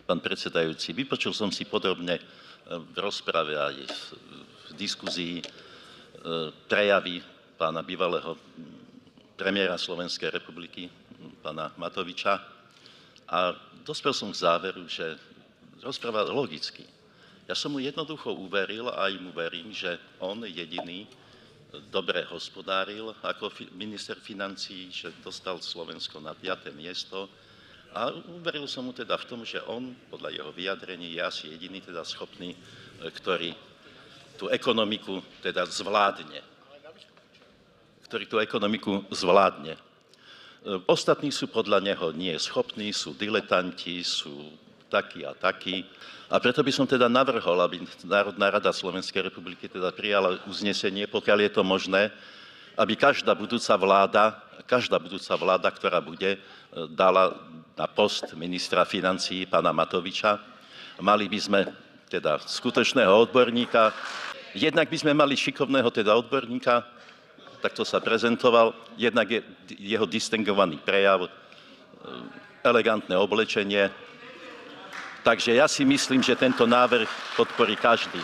pán predsedajúci. Vypočul som si podrobne v rozprave aj v diskuzii prejavy pána bývalého premiéra Slovenskej republiky, pána Matoviča, a dospel som k záveru, že rozpráva logicky. Ja som mu jednoducho uveril a aj mu verím, že on jediný dobre hospodáril ako minister financií, že dostal Slovensko na 5. miesto, a uveril som mu teda v tom, že on, podľa jeho vyjadrení, je asi jediný teda schopný, ktorý tú ekonomiku teda zvládne. Ostatní sú podľa neho nie schopní, sú diletanti, sú takí a takí. A preto by som teda navrhol, aby Národná rada Slovenskej republiky teda prijala uznesenie, pokiaľ je to možné, aby každá budúca vláda, ktorá bude, dala na post ministra financií pána Matoviča. Mali by sme teda skutočného odborníka. Jednak by sme mali šikovného teda odborníka, takto sa prezentoval, jednak je jeho distingovaný prejav, elegantné oblečenie. Takže ja si myslím, že tento návrh podporí každý.